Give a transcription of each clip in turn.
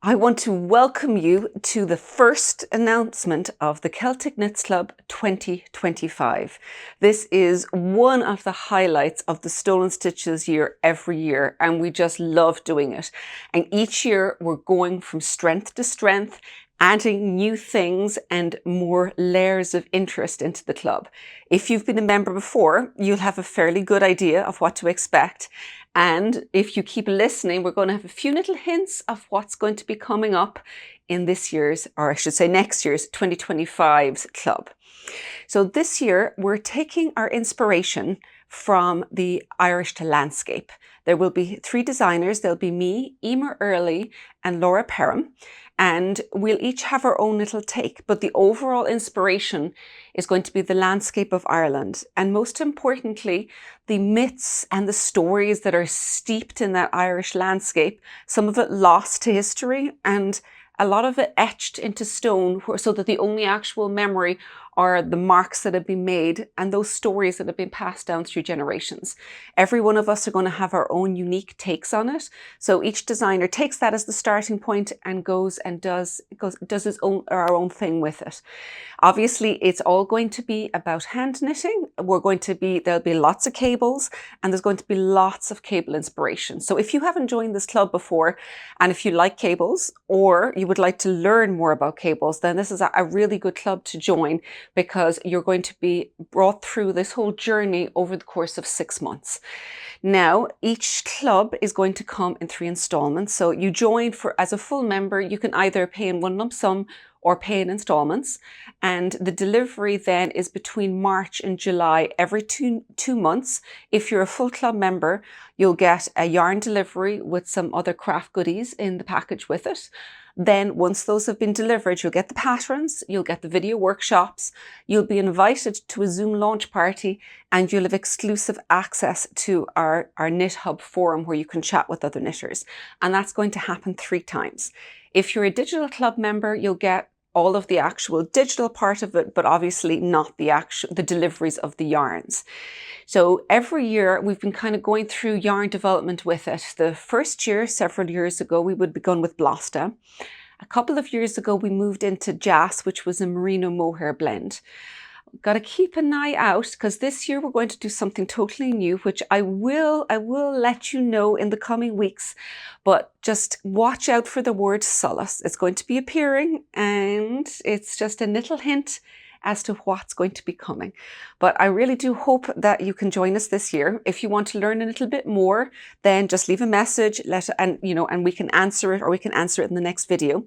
I want to welcome you to the first announcement of the Celtic Knits Club 2025. This is one of the highlights of the Stolen Stitches year every year, and we just love doing it. And each year we're going from strength to strength, adding new things and more layers of interest into the club. If you've been a member before, you'll have a fairly good idea of what to expect. And if you keep listening, we're going to have a few little hints of what's going to be coming up in this year's, or I should say next year's 2025's club. So this year, we're taking our inspiration from the Irish landscape. There will be 3 designers. There'll be me, Emer Early, and Laura Perham. And we'll each have our own little take, but the overall inspiration is going to be the landscape of Ireland. And most importantly, the myths and the stories that are steeped in that Irish landscape, some of it lost to history and a lot of it etched into stone so that the only actual memory are the marks that have been made and those stories that have been passed down through generations. Every one of us are going to have our own unique takes on it. So each designer takes that as the starting point and goes and does his own or our own thing with it. Obviously, it's all going to be about hand knitting. There'll be lots of cables and there's going to be lots of cable inspiration. So if you haven't joined this club before, and if you like cables or you would like to learn more about cables, then this is a really good club to join, because you're going to be brought through this whole journey over the course of 6 months. Now, each club is going to come in 3 installments. So you join as a full member, you can either pay in one lump sum or pay in installments. And the delivery then is between March and July every two months. If you're a full club member, you'll get a yarn delivery with some other craft goodies in the package with it. Then once those have been delivered, you'll get the patterns, you'll get the video workshops, you'll be invited to a Zoom launch party, and you'll have exclusive access to our Knit Hub forum where you can chat with other knitters. And that's going to happen 3 times. If you're a digital club member, you'll get all of the actual digital part of it, but obviously not the deliveries of the yarns. So every year we've been kind of going through yarn development with it. The first year, several years ago, we would begun with Blosta. A couple of years ago, we moved into Jas, which was a merino mohair blend. Got to keep an eye out, because this year we're going to do something totally new, which I will let you know in the coming weeks, but just watch out for the word solace. It's going to be appearing, and it's just a little hint as to what's going to be coming. But I really do hope that you can join us this year. If you want to learn a little bit more, then just leave a message, and we can answer it, or we can answer it in the next video.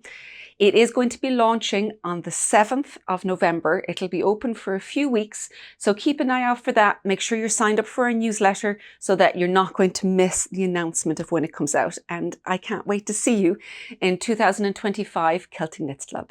It is going to be launching on the 7th of November. It'll be open for a few weeks, so keep an eye out for that. Make sure you're signed up for our newsletter so that you're not going to miss the announcement of when it comes out. And I can't wait to see you in 2025 Celtic Knits Club.